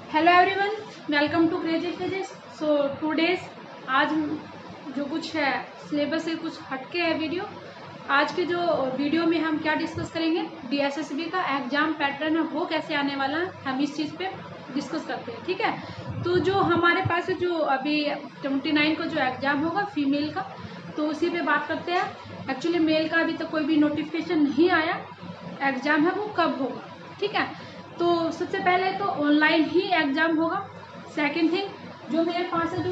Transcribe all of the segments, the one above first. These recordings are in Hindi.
Hello everyone, welcome to crazy crazes. So today's आज जो कुछ है सिलेबस से कुछ हटके है वीडियो। आज के जो वीडियो में हम क्या डिस्कस करेंगे, डीएसएसबी का एग्जाम पैटर्न है वो कैसे आने वाला है, हम इस चीज़ पे डिस्कस करते हैं। ठीक है, तो जो हमारे पास जो अभी 29 को जो एग्ज़ाम होगा फीमेल का, तो उसी पे बात करते हैं। एक्चुअली मेल का अभी तक कोई भी नोटिफिकेशन नहीं आया, एग्ज़ाम है वो कब होगा। ठीक है, तो सबसे पहले तो ऑनलाइन ही एग्ज़ाम होगा। सेकंड थिंग, जो मेरे पास है जो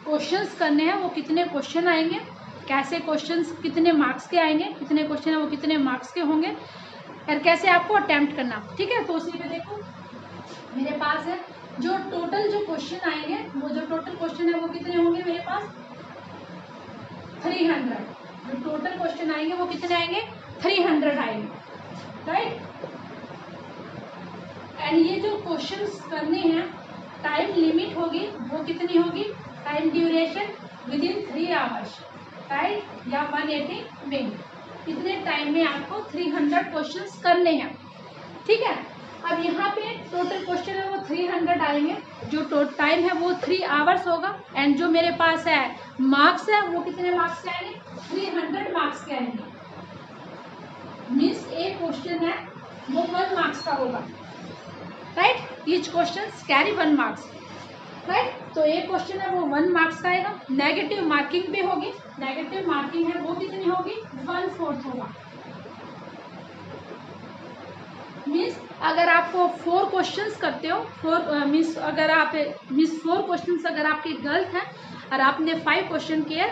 क्वेश्चंस करने हैं वो कितने क्वेश्चन आएंगे, कैसे क्वेश्चंस कितने मार्क्स के आएंगे, कितने क्वेश्चन है वो कितने मार्क्स के होंगे, और कैसे आपको अटैम्प्ट करना। ठीक है, तो उसी पे देखो मेरे पास है जो टोटल जो क्वेश्चन आएंगे, वो जो टोटल क्वेश्चन है वो कितने होंगे मेरे पास 300। जो टोटल क्वेश्चन आएंगे वो कितने आएंगे 300 आएंगे, राइट। एंड ये जो क्वेश्चंस करने हैं टाइम लिमिट होगी वो कितनी होगी, time duration with in 3 hours, right, या 180 मिनट। इतने टाइम में आपको 300 क्वेश्चंस करने हैं। ठीक है, अब यहाँ पे टोटल क्वेश्चन है वो 300 आएंगे, जो टाइम है वो 3 आवर्स होगा। एंड जो मेरे पास है मार्क्स है वो कितने मार्क्स के आएंगे, 300 मार्क्स के आएंगे। मीन्स एक क्वेश्चन है वो 1 मार्क्स का होगा, right. Each question carry 1 marks, right. तो एक क्वेश्चन है वो 1 मार्क्स का आएगा। नेगेटिव मार्किंग भी होगी, नेगेटिव मार्किंग है वो कितनी होगी 1/4 होगा। मीन्स अगर आपको 4 क्वेश्चंस करते हो, 4 मीन्स अगर आप 4 क्वेश्चंस अगर आपके गलत हैं और आपने 5 क्वेश्चन किए,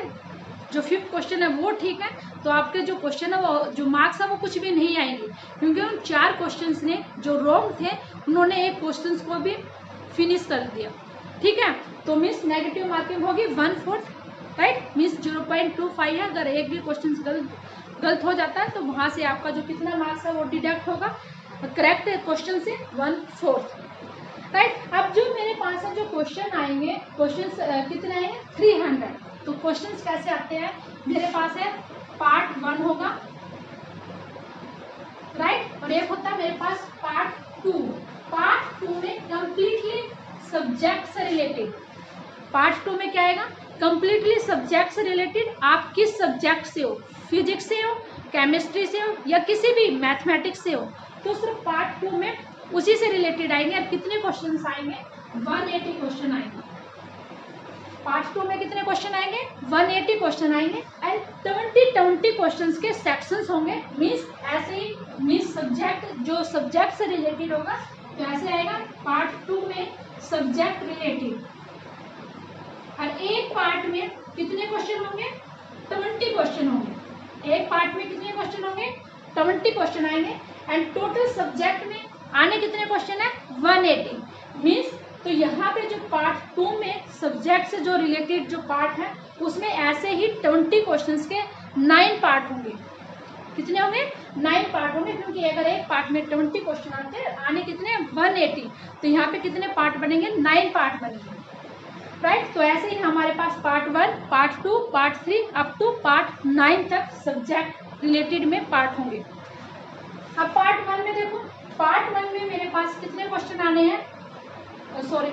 जो 5th क्वेश्चन है वो ठीक है, तो आपके जो क्वेश्चन है वो जो मार्क्स है वो कुछ भी नहीं आएंगे, क्योंकि उन 4 क्वेश्चंस ने जो रॉन्ग थे उन्होंने एक क्वेश्चंस को भी फिनिश कर दिया। ठीक है, तो मीन्स नेगेटिव मार्किंग होगी 1/4, राइट। मीन्स 0.25 है। अगर एक भी क्वेश्चन गलत हो जाता है तो वहाँ से आपका जो कितना मार्क्स है वो डिडक्ट होगा, करेक्ट क्वेश्चन से 1/4, राइट। अब जो मेरे पास है जो क्वेश्चन आएंगे, क्वेश्चन कितने आएंगे 300। तो क्वेश्चंस कैसे आते हैं, मेरे पास है पार्ट 1 होगा, राइट, और एक होता है मेरे पास पार्ट 2। पार्ट 2 में कंप्लीटली सब्जेक्ट से रिलेटेड, पार्ट 2 में क्या आएगा, कंप्लीटली सब्जेक्ट से रिलेटेड। आप किस सब्जेक्ट से हो, फिजिक्स से हो, केमिस्ट्री से हो, या किसी भी मैथमेटिक्स से हो, तो सिर्फ पार्ट 2 में उसी से रिलेटेड आएंगे। अब कितने क्वेश्चन आएंगे 180 क्वेश्चन आएंगे। पार्ट 2 में कितने क्वेश्चन आएंगे 180 क्वेश्चन आएंगे। एंड 20 क्वेश्चंस के सेक्शंस होंगे। मीन्स ऐसे ही, मीन्स सब्जेक्ट जो सब्जेक्ट से रिलेटेड होगा तो ऐसे आएगा पार्ट 2 में सब्जेक्ट रिलेटेड। और एक पार्ट में कितने क्वेश्चन होंगे 20 क्वेश्चन होंगे। एक पार्ट में कितने क्वेश्चन होंगे 20 क्वेश्चन आएंगे। एंड टोटल सब्जेक्ट में आने कितने क्वेश्चन है 180। मीन्स तो यहाँ पे जो पार्ट 2 में सब्जेक्ट से जो रिलेटेड जो पार्ट है उसमें ऐसे ही 20 क्वेश्चंस के 9 पार्ट होंगे। कितने होंगे 9 पार्ट होंगे, क्योंकि अगर एक पार्ट में 20 क्वेश्चन आते हैं, आने कितने 180, तो यहाँ पे कितने पार्ट बनेंगे 9 पार्ट बनेंगे, राइट। तो ऐसे ही हमारे पास part 1, part 2, part 3 up to part 9 तक सब्जेक्ट रिलेटेड में पार्ट होंगे। अब पार्ट 1 में देखो, पार्ट 1 में मेरे पास कितने क्वेश्चन आने हैं, सॉरी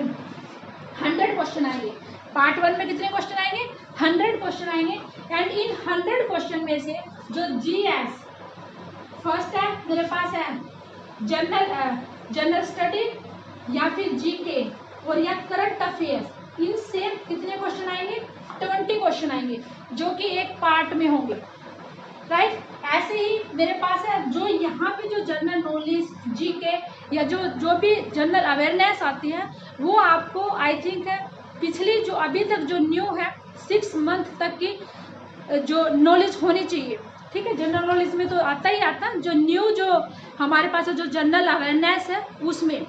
100 क्वेश्चन आएंगे। पार्ट 1 में कितने क्वेश्चन आएंगे 100 क्वेश्चन आएंगे। एंड इन 100 क्वेश्चन में से जो जीएस फर्स्ट है मेरे पास है जनरल स्टडी या फिर जीके और या करंट अफेयर्स, इनसे कितने क्वेश्चन आएंगे 20 क्वेश्चन आएंगे, जो कि एक पार्ट में होंगे, राइट। ऐसे ही मेरे पास है जो यहाँ पे जो जनरल नॉलेज जीके या जो भी जनरल अवेयरनेस आती है वो आपको आई थिंक है पिछली जो अभी तक जो न्यू है 6 मंथ तक की जो नॉलेज होनी चाहिए। ठीक है, जनरल नॉलेज में तो आता ही आता, जो न्यू जो हमारे पास जो जनरल अवेयरनेस है उसमें।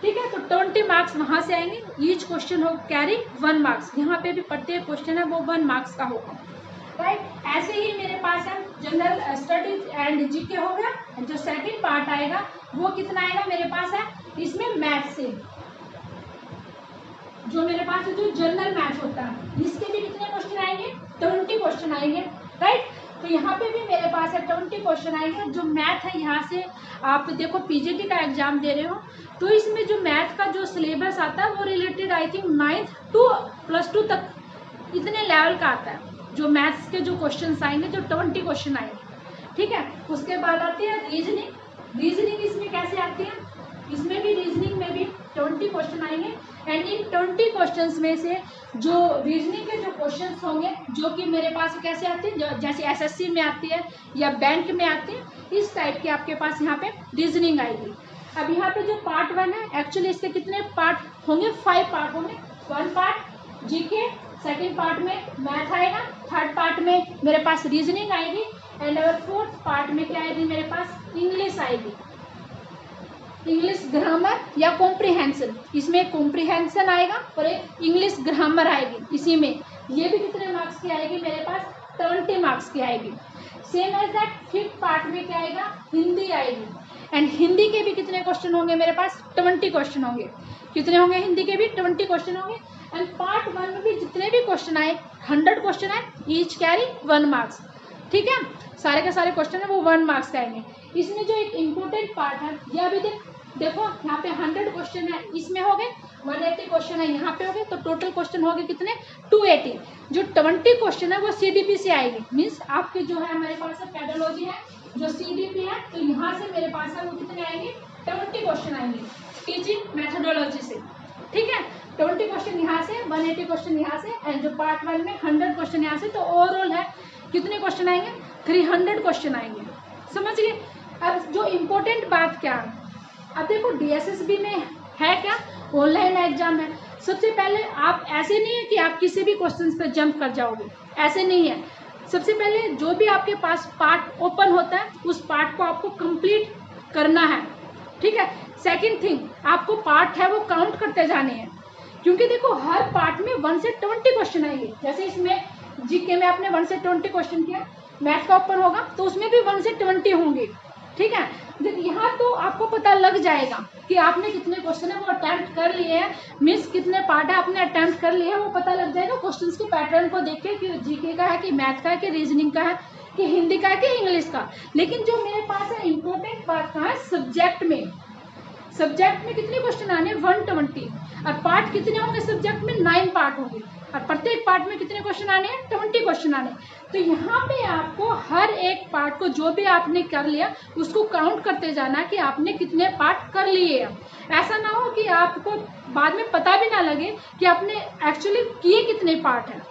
ठीक है, तो 20 मार्क्स वहाँ से आएंगे। ईच क्वेश्चन हो कैरी 1 मार्क्स, यहाँ पे भी प्रत्येक क्वेश्चन है वो 1 मार्क्स का होगा, राइट। ऐसे ही मेरे पास है जनरल स्टडीज एंड जीके हो गया। जो सेकंड पार्ट आएगा वो कितना आएगा मेरे पास है, इसमें मैथ से जो मेरे पास जो जनरल मैथ होता है इसके भी कितने क्वेश्चन आएंगे 20 क्वेश्चन आएंगे, राइट। तो यहाँ पे भी मेरे पास है 20 क्वेश्चन आएंगे। जो मैथ है यहाँ से आप देखो पीजीटी का एग्जाम दे रहे हो तो इसमें जो मैथ का जो सिलेबस आता है वो related I think 9th to +2 तक इतने लेवल का आता है। जो मैथ्स के जो क्वेश्चन आएंगे, जो 20 क्वेश्चन आएंगे, ठीक है। उसके बाद आती है रीजनिंग। रीजनिंग इसमें कैसे आती है, इसमें भी रीजनिंग में भी 20 क्वेश्चन आएंगे। एंड इन 20 क्वेश्चंस में से जो रीजनिंग के जो क्वेश्चंस होंगे, जो कि मेरे पास कैसे आते हैं, जैसे एसएससी में आती है या बैंक में आती है, इस टाइप के आपके पास यहाँ पे रीजनिंग आएगी। अब यहाँ पे जो पार्ट 1 है, एक्चुअली इसके कितने पार्ट होंगे, 5 पार्ट होंगे। 1 पार्ट जीके, सेकेंड पार्ट में मैथ आएगा, थर्ड पार्ट में मेरे पास रीजनिंग आएगी, एंड अगर 4th पार्ट में क्या आएगी मेरे पास, इंग्लिश आएगी। इंग्लिश ग्रामर या कॉम्प्रिहेंशन, इसमें कॉम्प्रिहेंशन आएगा और एक इंग्लिश ग्रामर आएगी इसी में। ये भी कितने मार्क्स की आएगी मेरे पास, 20 मार्क्स की आएगी। Same as that 5th part में क्या आएगा, हिंदी आएगी। एंड हिंदी के भी कितने क्वेश्चन होंगे मेरे पास, 20 क्वेश्चन होंगे। कितने होंगे हिंदी के भी, 20 क्वेश्चन होंगे। एंड पार्ट 1 में भी जितने भी क्वेश्चन आए, 100 क्वेश्चन आए, ईच कैरी 1 मार्क्स, ठीक है। सारे के सारे क्वेश्चन है वो 1 मार्क्स का आएंगे। इसमें जो एक इम्पोर्टेंट पार्ट है, यह अभी देखो यहाँ पे 100 क्वेश्चन है, इसमें हो गए 180 क्वेश्चन है, यहाँ पे हो गए, तो टोटल क्वेश्चन हो गए कितने, 280। जो 20 क्वेश्चन है वो सीडीपी से आएगी, मीन्स आपके जो है हमारे पास पेडोलॉजी है, जो सीडीपी है, तो यहाँ से मेरे पास है वो कितने आएंगे, 20 क्वेश्चन आएंगे टीचिंग मेथोडोलॉजी से, ठीक है। 20 क्वेश्चन यहाँ से, 180 क्वेश्चन यहाँ से, एंड जो पार्ट 1 में 100 क्वेश्चन यहाँ से, तो ओवरऑल है कितने क्वेश्चन आएंगे, 300 क्वेश्चन आएंगे, समझ गए। अब जो इम्पोर्टेंट बात क्या है, अब देखो डीएसएसबी में है क्या, ऑनलाइन एग्जाम है। सबसे पहले आप, ऐसे नहीं है कि आप किसी भी क्वेश्चन पे जंप कर जाओगे, ऐसे नहीं है। सबसे पहले जो भी आपके पास पार्ट ओपन होता है, उस पार्ट को आपको कंप्लीट करना है, ठीक है। सेकंड थिंग, आपको पार्ट है वो काउंट करते जाने हैं, क्योंकि देखो हर पार्ट में 1 से 20 क्वेश्चन आएंगे। जैसे इसमें जीके में आपने 1 से 20 क्वेश्चन किया, मैथ का ओपन होगा तो उसमें भी 1 से 20 होंगे, ठीक है। यहाँ तो आपको पता लग जाएगा कि आपने कितने क्वेश्चन है वो अटेम्प्ट कर लिए हैं, मीन्स कितने पार्ट है आपने अटेम्प्ट कर लिए हैं, वो पता लग जाएगा क्वेश्चंस के पैटर्न को देख के, कि जीके का है कि मैथ का है कि रीजनिंग का है कि हिंदी का है कि इंग्लिश का। लेकिन जो मेरे पास है इम्पोर्टेंट बात कहाँ है, सब्जेक्ट में। सब्जेक्ट में कितने क्वेश्चन आने, 120। और पार्ट कितने होंगे सब्जेक्ट में, 9 पार्ट होंगे, और प्रत्येक पार्ट में कितने क्वेश्चन आने हैं, 20 क्वेश्चन आने। तो यहाँ पे आपको हर एक पार्ट को जो भी आपने कर लिया उसको काउंट करते जाना कि आपने कितने पार्ट कर लिए हैं। ऐसा ना हो कि आपको बाद में पता भी ना लगे कि आपने एक्चुअली किए कितने पार्ट हैं,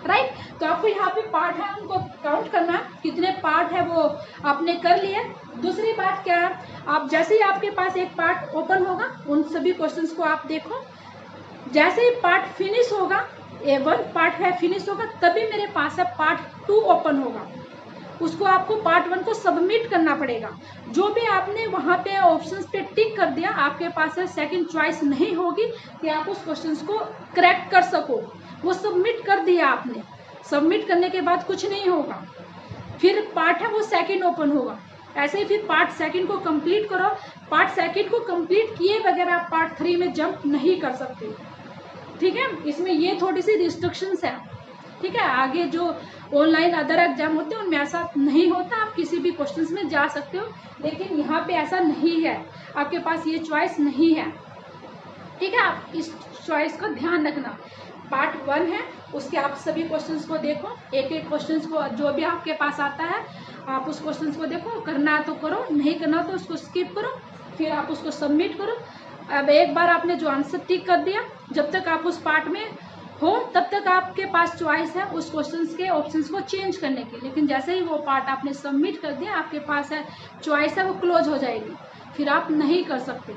राइट। तो आपको यहाँ पे पार्ट है उनको काउंट करना है, कितने पार्ट है वो आपने कर लिए। दूसरी बात क्या है, आप जैसे ही आपके पास एक पार्ट ओपन होगा, उन सभी क्वेश्चंस को आप देखो, जैसे ही पार्ट फिनिश होगा, A1 पार्ट है फिनिश होगा, तभी मेरे पास है पार्ट 2 ओपन होगा। उसको आपको पार्ट 1 को सबमिट करना पड़ेगा। जो भी आपने वहाँ पे ऑप्शंस पे टिक कर दिया, आपके पास है सेकंड चॉइस नहीं होगी कि आप उस क्वेश्चंस को करेक्ट कर सको। वो सबमिट कर दिया आपने, सबमिट करने के बाद कुछ नहीं होगा, फिर पार्ट है वो सेकंड ओपन होगा। ऐसे ही फिर पार्ट सेकंड को कंप्लीट करो। पार्ट सेकंड को कंप्लीट किए बगैर आप पार्ट 3 में जंप नहीं कर सकते, ठीक है। इसमें ये थोड़ी सी रिस्ट्रिक्शंस है, ठीक है। आगे जो ऑनलाइन अदर एग्जाम होते हैं उनमें ऐसा नहीं होता, आप किसी भी क्वेश्चंस में जा सकते हो, लेकिन यहाँ पे ऐसा नहीं है, आपके पास ये चॉइस नहीं है, ठीक है। आप इस चॉइस का ध्यान रखना। पार्ट 1 है, उसके आप सभी क्वेश्चंस को देखो, एक एक क्वेश्चंस को जो भी आपके पास आता है आप उस क्वेश्चंस को देखो, करना है तो करो, नहीं करना तो उसको स्किप करो, फिर आप उसको सबमिट करो। अब एक बार आपने जो आंसर टिक कर दिया, जब तक आप उस पार्ट में हो तब तक आपके पास चॉइस है उस क्वेश्चंस के ऑप्शंस को चेंज करने की, लेकिन जैसे ही वो पार्ट आपने सबमिट कर दिया, आपके पास है चॉइस है वो क्लोज हो जाएगी, फिर आप नहीं कर सकते,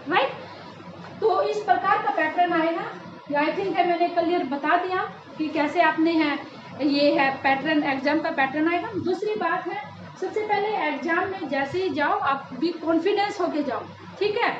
राइट। तो इस प्रकार का पैटर्न आएगा। आई थिंक है मैंने क्लियर बता दिया कि कैसे आपने है, ये है पैटर्न, एग्जाम का पैटर्न आएगा। दूसरी बात है, सबसे पहले एग्जाम में जैसे ही जाओ आप भी कॉन्फिडेंस होके जाओ, ठीक है।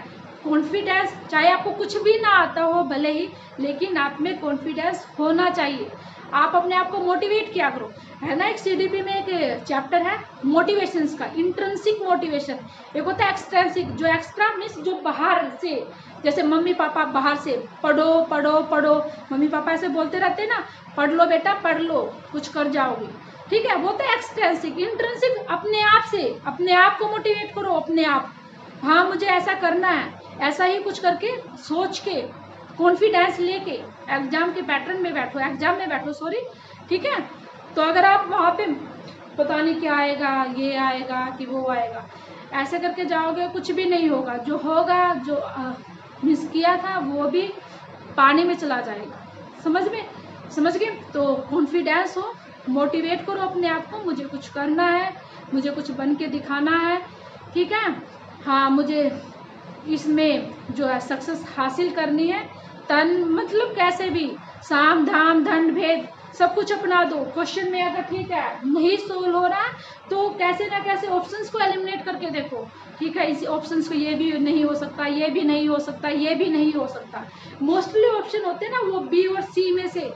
कॉन्फिडेंस, चाहे आपको कुछ भी ना आता हो भले ही, लेकिन आप में कॉन्फिडेंस होना चाहिए। आप अपने आप को मोटिवेट किया करो, है ना। एक सीडीपी में एक चैप्टर है मोटिवेशंस का, इंट्रिंसिक मोटिवेशन, एक होता है एक्सट्रिंसिक। जो एक्स्ट्रा मीन्स जो बाहर से, जैसे मम्मी पापा बाहर से पढ़ो पढ़ो पढ़ो, मम्मी पापा ऐसे बोलते रहते हैं ना, पढ़ लो बेटा पढ़ लो कुछ कर जाओगे, ठीक है। वो तो एक्सट्रिंसिक। इंट्रिंसिक अपने आप से, अपने आप को मोटिवेट करो, अपने आप, हाँ मुझे ऐसा करना है, ऐसा ही कुछ करके सोच के कॉन्फिडेंस लेके एग्जाम के पैटर्न में बैठो, एग्जाम में बैठो सॉरी, ठीक है। तो अगर आप वहाँ पे पता नहीं क्या आएगा, ये आएगा कि वो आएगा, ऐसे करके जाओगे कुछ भी नहीं होगा। जो होगा, जो मिस किया था वो भी पानी में चला जाएगा। समझ गए। तो कॉन्फिडेंस हो, मोटिवेट करो अपने आप को, मुझे कुछ करना है, मुझे कुछ बन के दिखाना है, ठीक है। हाँ मुझे इसमें जो है सक्सेस हासिल करनी है, तन मतलब कैसे भी, साम धाम दंड भेद सब कुछ अपना दो। क्वेश्चन में अगर ठीक है नहीं सोल्व हो रहा तो कैसे ना कैसे ऑप्शंस को एलिमिनेट करके देखो, ठीक है। इस ऑप्शंस को ये भी नहीं हो सकता, ये भी नहीं हो सकता, ये भी नहीं हो सकता। मोस्टली ऑप्शन होते हैं ना वो बी और सी में से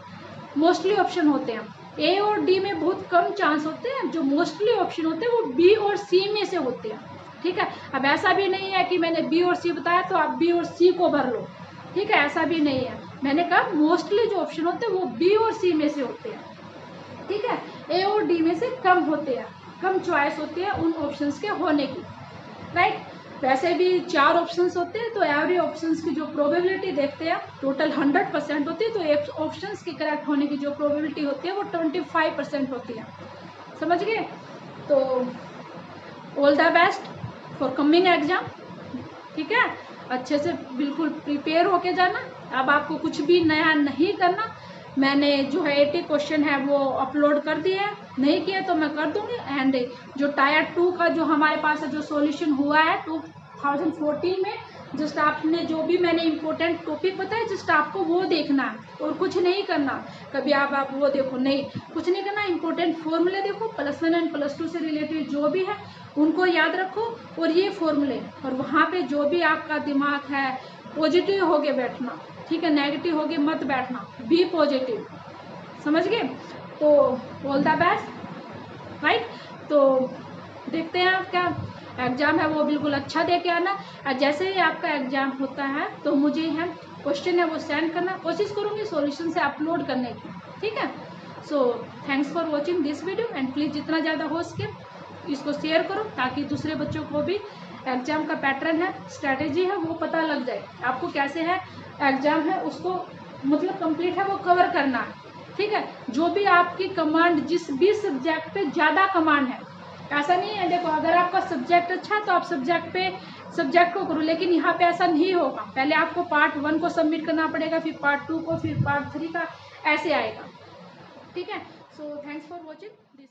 मोस्टली ऑप्शन होते हैं। ए और डी में बहुत कम चांस होते हैं, जो मोस्टली ऑप्शन होते हैं वो बी और सी में से होते हैं, ठीक है। अब ऐसा भी नहीं है कि मैंने बी और सी बताया तो आप बी और सी को भर लो, ठीक है, ऐसा भी नहीं है। मैंने कहा मोस्टली जो ऑप्शन होते हैं वो बी और सी में से होते हैं, ठीक है। ए और डी में से कम होते हैं, कम चॉइस होती है उन ऑप्शंस के होने की, राइट। वैसे भी 4 ऑप्शंस होते हैं, तो एवरी ऑप्शंस की जो प्रोबेबिलिटी देखते हैं टोटल 100% होती है, तो एक ऑप्शंस के करेक्ट होने की जो प्रोबेबिलिटी होती है वो 25% होती है। समझ गए। तो all the best for coming exam, ठीक है। अच्छे से बिल्कुल प्रिपेयर होके जाना। अब आपको कुछ भी नया नहीं करना। मैंने जो है 80 क्वेश्चन है वो अपलोड कर दिए हैं, नहीं किए तो मैं कर दूंगी। एंड जो टायर 2 का जो हमारे पास है, जो सॉल्यूशन हुआ है 2014 में, जस्ट आपने जो भी मैंने इम्पोर्टेंट टॉपिक बताया जस्ट आपको वो देखना है और कुछ नहीं करना। कभी आप वो देखो, नहीं कुछ नहीं करना, इम्पोर्टेंट फॉर्मूले देखो, +1 एंड +2 से रिलेटेड जो भी है उनको याद रखो, और ये फॉर्मूले, और वहाँ पे जो भी आपका दिमाग है पॉजिटिव होके बैठना, ठीक है, नेगेटिव होके मत बैठना, बी पॉजिटिव। समझ गए। तो ऑल द बेस्ट, राइट। तो देखते हैं आप क्या एग्जाम है वो बिल्कुल अच्छा दे के आना। और जैसे ही आपका एग्जाम होता है तो मुझे है क्वेश्चन है वो सेंड करना, कोशिश करूँगी सॉल्यूशन से अपलोड करने की, ठीक है। So thanks for watching this video, and please जितना ज़्यादा हो सके इसको शेयर करो, ताकि दूसरे बच्चों को भी एग्जाम का पैटर्न है, स्ट्रैटेजी है, वो पता लग जाए आपको कैसे है एग्जाम है उसको मतलब कंप्लीट है वो कवर करना है, ठीक है। जो भी आपकी कमांड, जिस भी सब्जेक्ट पे ज़्यादा कमांड है, ऐसा नहीं है, देखो अगर आपका सब्जेक्ट अच्छा है तो आप सब्जेक्ट को करो, लेकिन यहाँ पे ऐसा नहीं होगा। पहले आपको पार्ट 1 को सबमिट करना पड़ेगा, फिर पार्ट 2 को, फिर पार्ट 3 का, ऐसे आएगा, ठीक है। So thanks for watching this.